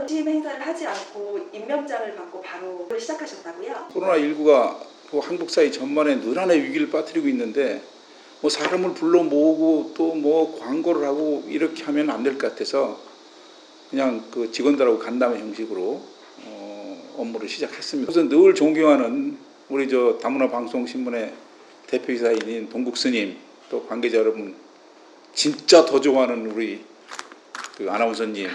현장으로 취임 행사를 하지 않고 임명장을 받고 바로 시작하셨다고요? 코로나19가 한국 사회 전반에 늘 하나의 위기를 빠뜨리고 있는데 뭐 사람을 불러 모으고 또 뭐 광고를 하고 이렇게 하면 안 될 것 같아서 그냥 그 직원들하고 간담회 형식으로 업무를 시작했습니다. 그래서 늘 존경하는 우리 다문화 방송신문의 대표이사인 동국 스님, 또 관계자 여러분, 진짜 더 좋아하는 우리 그 아나운서님.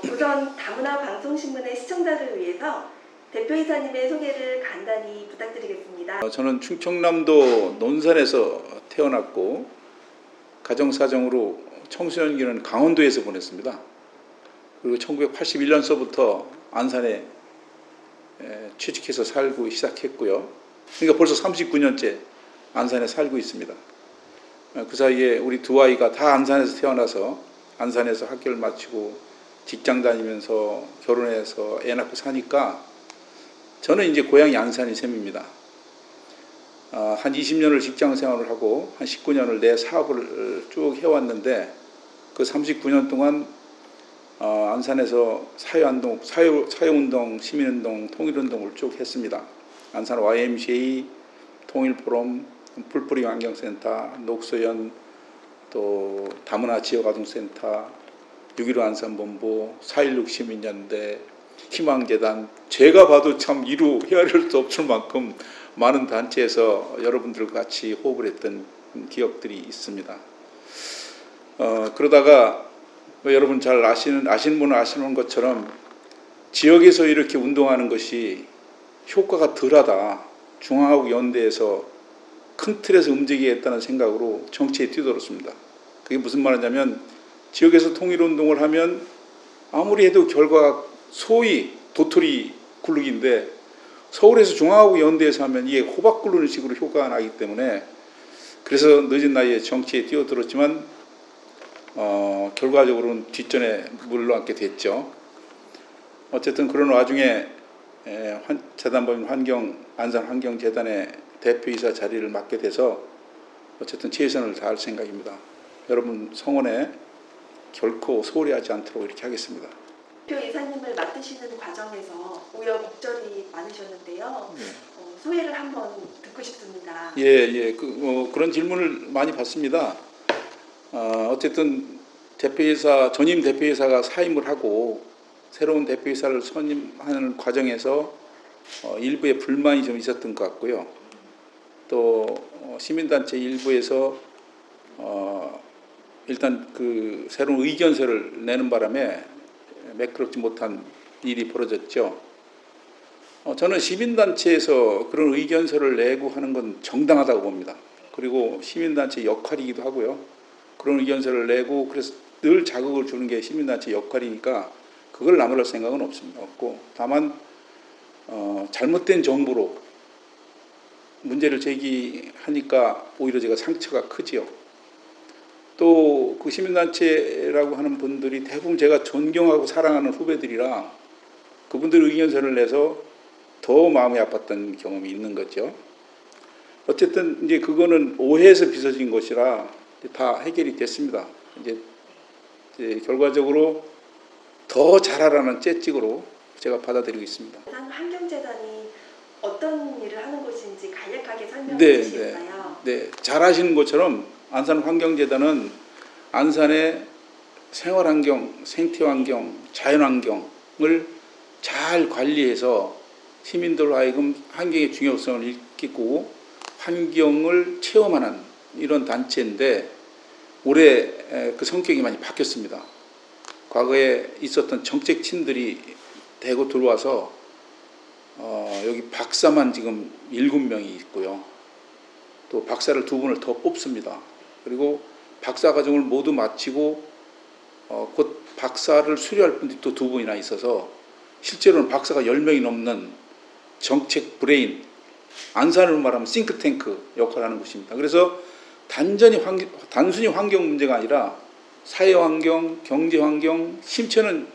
우선 다문화 방송신문의 시청자를 위해서 대표이사님의 소개를 간단히 부탁드리겠습니다. 저는 충청남도 논산에서 태어났고 가정사정으로 청소년기는 강원도에서 보냈습니다. 그리고 1981년서부터 안산에 취직해서 살고 시작했고요. 그러니까 벌써 39년째 안산에 살고 있습니다. 그 사이에 우리 두 아이가 다 안산에서 태어나서 안산에서 학교를 마치고 직장 다니면서 결혼해서 애 낳고 사니까 저는 이제 고향이 안산이 셈입니다. 한 20년을 직장 생활을 하고 한 19년을 내 사업을 쭉 해왔는데 그 39년 동안 안산에서 사회운동, 시민운동, 통일운동을 쭉 했습니다. 안산 YMCA, 통일포럼, 풀뿌리 환경센터, 녹소연, 또 다문화 지역아동센터, 6.15 안산본부, 4.16 시민연대, 희망재단, 제가 봐도 참 이루 헤아릴 수 없을 만큼 많은 단체에서 여러분들과 같이 호흡을 했던 기억들이 있습니다. 그러다가 여러분 잘 아시는 분은 아시는 것처럼 지역에서 이렇게 운동하는 것이 효과가 덜하다. 중앙하고 연대에서 큰 틀에서 움직이겠다는 생각으로 정치에 뛰어들었습니다. 그게 무슨 말이냐면 지역에서 통일운동을 하면 아무리 해도 결과가 소위 도토리 굴르기인데 서울에서 중앙하고 연대에서 하면 이게 호박 굴르는 식으로 효과가 나기 때문에 그래서 늦은 나이에 정치에 뛰어들었지만 결과적으로는 뒷전에 물러앉게 됐죠. 어쨌든 그런 와중에 재단법인 안산환경재단의 대표이사 자리를 맡게 돼서 어쨌든 최선을 다할 생각입니다. 여러분 성원에 결코 소홀히 하지 않도록 이렇게 하겠습니다. 대표이사님을 맡으시는 과정에서 우여곡절이 많으셨는데요. 소회를 한번 듣고 싶습니다. 그런 질문을 많이 받습니다. 어쨌든 전임 대표이사가 사임을 하고 새로운 대표이사를 선임하는 과정에서 일부의 불만이 좀 있었던 것 같고요. 또 시민단체 일부에서 일단 그 새로운 의견서를 내는 바람에 매끄럽지 못한 일이 벌어졌죠. 저는 시민단체에서 그런 의견서를 내고 하는 건 정당하다고 봅니다. 그리고 시민단체 역할이기도 하고요. 그런 의견서를 내고 그래서 늘 자극을 주는 게 시민단체 역할이니까 그걸 나무랄 생각은 없고 다만 잘못된 정보로 문제를 제기하니까 오히려 제가 상처가 크지요. 또 그 시민단체라고 하는 분들이 대부분 제가 존경하고 사랑하는 후배들이라 그분들 의견서를 내서 더 마음이 아팠던 경험이 있는 거죠. 어쨌든 이제 그거는 오해에서 빚어진 것이라 다 해결이 됐습니다. 이제 결과적으로 더 잘하라는 채찍으로 제가 받아들이고 있습니다. 환경재단이 어떤 일을 하는 곳인지 간략하게 설명해 주시겠나요? 네, 잘 아시는 것처럼 안산환경재단은 안산의 생활환경, 생태환경, 자연환경을 잘 관리해서 시민들로 하여금 환경의 중요성을 익히고 환경을 체험하는 이런 단체인데 올해 그 성격이 많이 바뀌었습니다. 과거에 있었던 정책친들이 대거 들어와서 여기 박사만 지금 7명이 있고요. 또 박사를 2분을 더 뽑습니다. 그리고 박사 과정을 모두 마치고 곧 박사를 수료할 분들이 또 2분이나 있어서 실제로는 박사가 10명이 넘는 정책 브레인, 안산으로 말하면 싱크탱크 역할을 하는 곳입니다. 그래서 단순히 환경 문제가 아니라 사회환경, 경제환경, 심지어는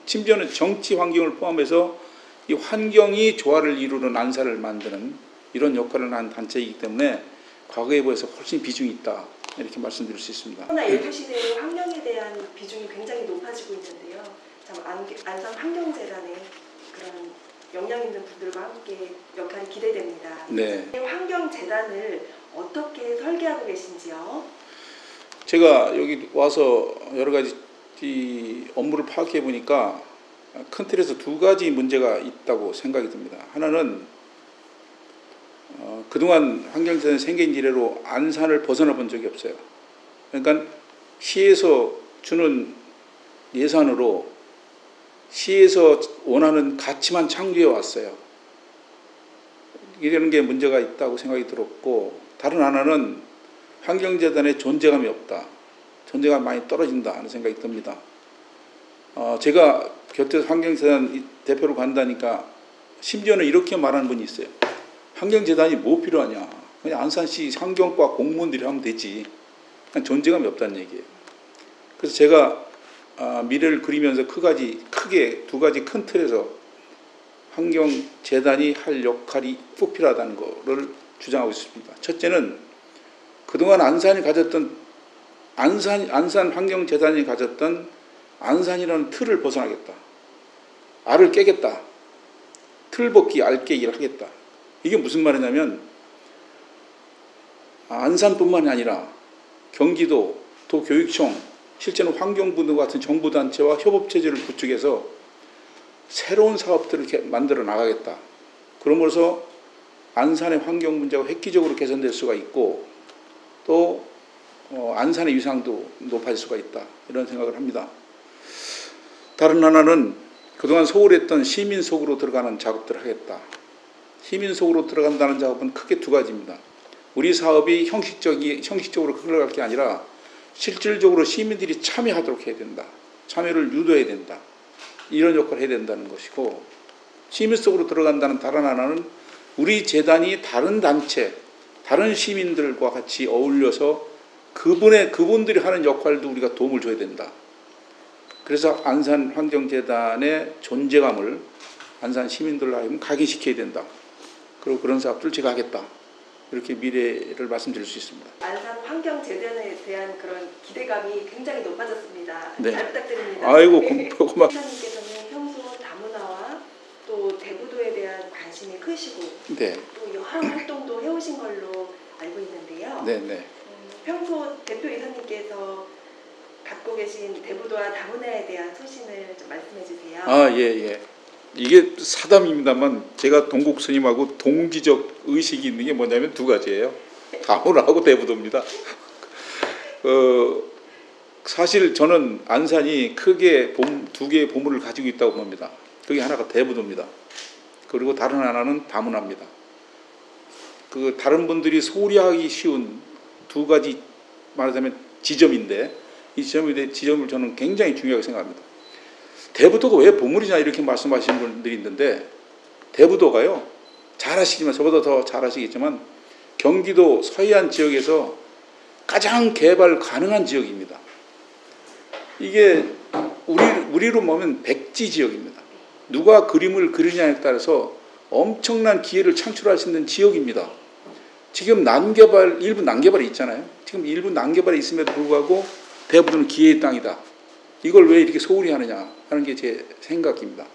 정치환경을 포함해서 이 환경이 조화를 이루는 안산을 만드는 이런 역할을 하는 단체이기 때문에 과거에 비해서 훨씬 비중이 있다. 이렇게 말씀드릴 수 있습니다. 코로나19 시대에 환경에 대한 비중이 굉장히 높아지고 있는데요. 참 안산 환경재단의 그런 역량 있는 분들과 함께 역할이 기대됩니다. 네. 환경재단을 어떻게 설계하고 계신지요? 제가 여기 와서 여러 가지 이 업무를 파악해 보니까 큰 틀에서 두 가지 문제가 있다고 생각이 듭니다. 하나는 그동안 환경재단이 생긴 이래로 안산을 벗어나 본 적이 없어요. 그러니까 시에서 주는 예산으로 시에서 원하는 가치만 창조해 왔어요. 이런 게 문제가 있다고 생각이 들었고, 다른 하나는 환경재단의 존재감이 없다. 존재감이 많이 떨어진다 하는 생각이 듭니다. 제가 곁에서 환경재단 대표로 간다니까 심지어는 이렇게 말하는 분이 있어요. 환경재단이 뭐 필요하냐. 그냥 안산시 환경과 공무원들이 하면 되지. 그냥 존재감이 없다는 얘기예요. 그래서 제가 미래를 그리면서 크게 두 가지 큰 틀에서 환경재단이 할 역할이 꼭 필요하다는 것을 주장하고 있습니다. 첫째는 그동안 안산이 가졌던 안산 환경재단이 가졌던 안산이라는 틀을 벗어나겠다. 알을 깨겠다. 틀 벗기, 알 깨기를 하겠다. 이게 무슨 말이냐면 안산뿐만이 아니라 경기도, 도교육청, 실제는 환경부 같은 정부단체와 협업체제를 구축해서 새로운 사업들을 만들어 나가겠다. 그러면서 안산의 환경 문제가 획기적으로 개선될 수가 있고 또 안산의 위상도 높아질 수가 있다. 이런 생각을 합니다. 다른 하나는 그동안 소홀했던 시민 속으로 들어가는 작업들을 하겠다. 시민 속으로 들어간다는 작업은 크게 두 가지입니다. 우리 사업이 형식적으로 흘러갈 게 아니라 실질적으로 시민들이 참여하도록 해야 된다. 참여를 유도해야 된다. 이런 역할을 해야 된다는 것이고, 시민 속으로 들어간다는 다른 하나는 우리 재단이 다른 단체, 다른 시민들과 같이 어울려서 그분들이 하는 역할도 우리가 도움을 줘야 된다. 그래서 안산 환경재단의 존재감을 안산 시민들로 하여금 각인시켜야 된다. 그리고 그런 사업들을 제가 하겠다. 이렇게 미래를 말씀드릴 수 있습니다. 안산 환경재단에 대한 그런 기대감이 굉장히 높아졌습니다. 네. 잘 부탁드립니다. 아이고, 네. 고맙습니다. 회장님께서는 평소 다문화와 또 대부도에 대한 관심이 크시고 네. 또 여러 활동도 해오신 걸로 알고 있는데요. 네. 평소 대표 이사님께서 갖고 계신 대부도와 다문화에 대한 소신을 좀 말씀해 주세요. 예. 이게 사담입니다만 제가 동국 스님하고 동지적 의식이 있는 게 뭐냐면 두 가지예요. 다문화하고 대부도입니다. 사실 저는 안산이 크게 두 개의 보물을 가지고 있다고 봅니다. 그게 하나가 대부도입니다. 그리고 다른 하나는 다문화입니다. 다른 분들이 소홀히 하기 쉬운 두 가지 말하자면 지점인데 이 지점을 저는 굉장히 중요하게 생각합니다. 대부도가 왜 보물이냐 이렇게 말씀하시는 분들이 있는데 대부도가요. 잘 아시지만 저보다 더 잘 아시겠지만 경기도 서해안 지역에서 가장 개발 가능한 지역입니다. 이게 우리로 보면 백지 지역입니다. 누가 그림을 그리냐에 따라서 엄청난 기회를 창출할 수 있는 지역입니다. 지금 일부 난개발이 있잖아요. 지금 일부 난개발이 있음에도 불구하고 대부도는 기회의 땅이다. 이걸 왜 이렇게 소홀히 하느냐 하는 게 제 생각입니다.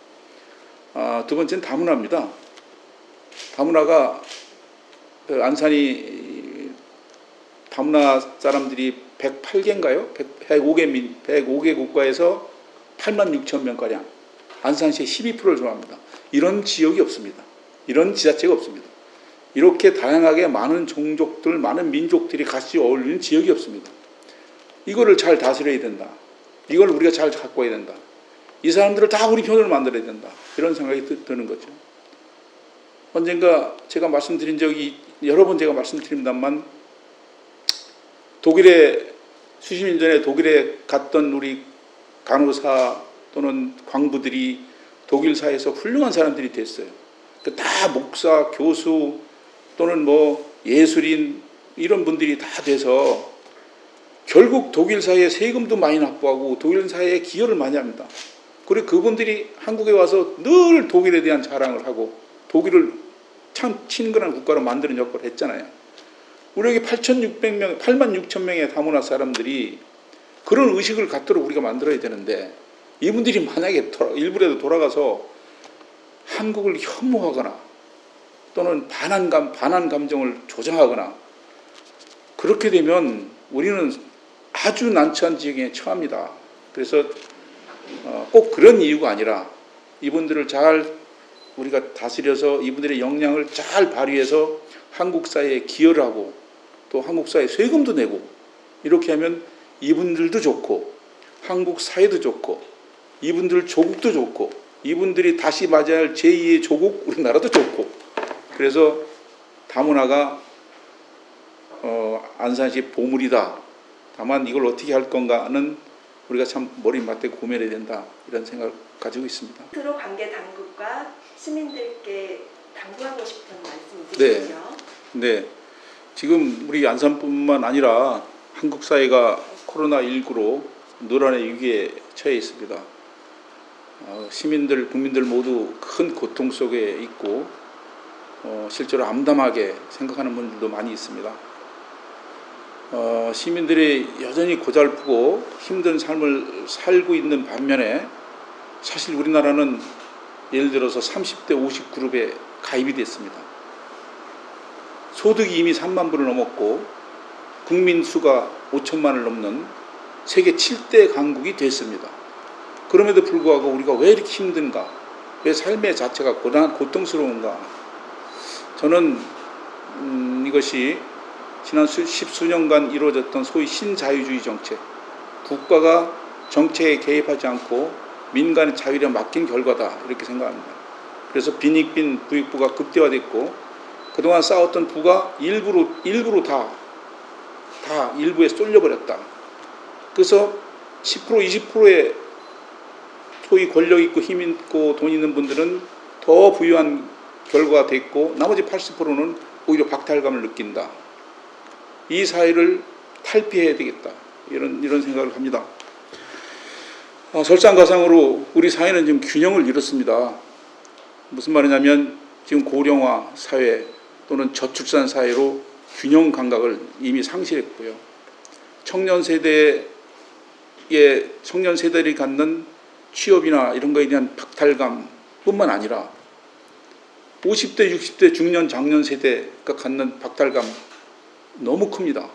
두 번째는 다문화입니다. 다문화가 안산이 다문화 사람들이 108개인가요? 105개 국가에서 8만 6천 명가량 안산시의 12%를 좋아합니다. 이런 지역이 없습니다. 이런 지자체가 없습니다. 이렇게 다양하게 많은 종족들, 많은 민족들이 같이 어울리는 지역이 없습니다. 이거를 잘 다스려야 된다. 이걸 우리가 잘 갖고 와야 된다. 이 사람들을 다 우리 편으로 만들어야 된다. 이런 생각이 드는 거죠. 언젠가 제가 말씀드린 적이 여러 번 제가 말씀드립니다만 수십 년 전에 독일에 갔던 우리 간호사 또는 광부들이 독일사에서 훌륭한 사람들이 됐어요. 다 목사, 교수 또는 예술인 이런 분들이 다 돼서 결국 독일 사회에 세금도 많이 납부하고 독일 사회에 기여를 많이 합니다. 그리고 그분들이 한국에 와서 늘 독일에 대한 자랑을 하고 독일을 참 친근한 국가로 만드는 역할을 했잖아요. 우리 여기 8만 6천 명의 다문화 사람들이 그런 의식을 갖도록 우리가 만들어야 되는데 이분들이 만약에 일부라도 돌아가서 한국을 혐오하거나 또는 반한 감정을 조장하거나 그렇게 되면 우리는 아주 난처한 지경에 처합니다. 그래서 꼭 그런 이유가 아니라 이분들을 잘 우리가 다스려서 이분들의 역량을 잘 발휘해서 한국 사회에 기여를 하고 또 한국 사회에 세금도 내고 이렇게 하면 이분들도 좋고 한국 사회도 좋고 이분들 조국도 좋고 이분들이 다시 맞아야 할 제2의 조국 우리나라도 좋고 그래서 다문화가 안산시 보물이다. 다만 이걸 어떻게 할 건가는 우리가 참 머리 맞대고 고민해야 된다 이런 생각을 가지고 있습니다. 스스로 관계 당국과 시민들께 당부하고 싶은 말씀 있으시죠? 네. 지금 우리 안산뿐만 아니라 한국 사회가 코로나19로 노란의 위기에 처해 있습니다. 시민들, 국민들 모두 큰 고통 속에 있고 실제로 암담하게 생각하는 분들도 많이 있습니다. 시민들이 여전히 고달프고 힘든 삶을 살고 있는 반면에 사실 우리나라는 예를 들어서 30대 50그룹에 가입이 됐습니다. 소득이 이미 3만 불을 넘었고 국민 수가 5천만을 넘는 세계 7대 강국이 됐습니다. 그럼에도 불구하고 우리가 왜 이렇게 힘든가? 왜 삶의 자체가 고통스러운가? 저는 이것이 지난 십수년간 이루어졌던 소위 신자유주의 정책, 국가가 정책에 개입하지 않고 민간의 자율에 맡긴 결과다 이렇게 생각합니다. 그래서 빈익빈 부익부가 극대화됐고 그동안 쌓았던 부가 일부로 다 일부에 쏠려버렸다. 그래서 10% 20%의 소위 권력 있고 힘 있고 돈 있는 분들은 더 부유한 결과가 됐고 나머지 80%는 오히려 박탈감을 느낀다. 이 사회를 탈피해야 되겠다. 이런 생각을 합니다. 설상가상으로 우리 사회는 지금 균형을 잃었습니다. 무슨 말이냐면 지금 고령화 사회 또는 저출산 사회로 균형 감각을 이미 상실했고요. 청년 세대들이 갖는 취업이나 이런 거에 대한 박탈감뿐만 아니라 50대, 60대 중년, 장년 세대가 갖는 박탈감 너무 큽니다.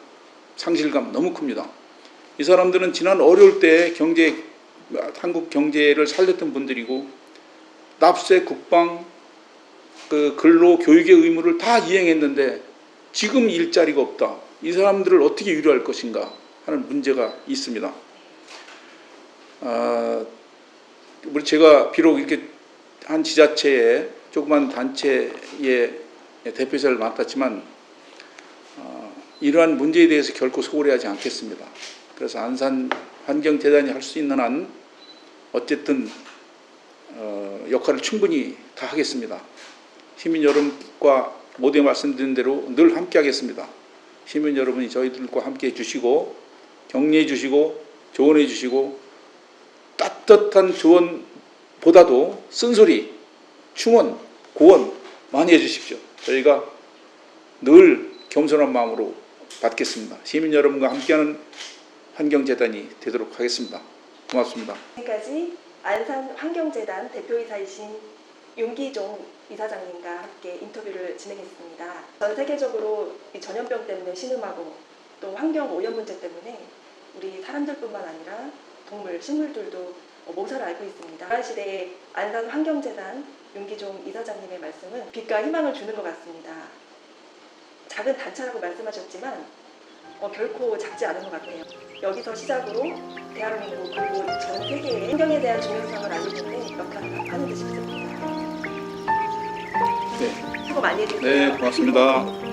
상실감 너무 큽니다. 이 사람들은 지난 어려울 때 한국 경제를 살렸던 분들이고 납세, 국방, 근로, 교육의 의무를 다 이행했는데 지금 일자리가 없다. 이 사람들을 어떻게 위로할 것인가 하는 문제가 있습니다. 제가 비록 이렇게 한 지자체에 조그만 단체의 대표자를 맡았지만 이러한 문제에 대해서 결코 소홀히하지 않겠습니다. 그래서 안산 환경재단이 할 수 있는 한 어쨌든 역할을 충분히 다 하겠습니다. 시민 여러분과 모두에 말씀드린 대로 늘 함께 하겠습니다. 시민 여러분이 저희들과 함께 해주시고 격려해 주시고 조언해 주시고 따뜻한 조언보다도 쓴소리, 충원, 고언 많이 해주십시오. 저희가 늘 겸손한 마음으로 받겠습니다. 시민 여러분과 함께하는 환경재단이 되도록 하겠습니다. 고맙습니다. 지금까지 안산 환경재단 대표이사이신 윤기종 이사장님과 함께 인터뷰를 진행했습니다. 전 세계적으로 이 전염병 때문에 신음하고 또 환경 오염 문제 때문에 우리 사람들뿐만 아니라 동물, 식물들도 몽사를 앓고 있습니다. 이러한 시대에 안산 환경재단 윤기종 이사장님의 말씀은 빛과 희망을 주는 것 같습니다. 작은 단체라고 말씀하셨지만 결코 작지 않은 것 같아요. 여기서 시작으로 대한민국 그리고 전 세계에 환경에 대한 중요성을 알리는 데 역할을 하는 듯 싶습니다. 네. 수고 많이 해주세요. 네, 고맙습니다.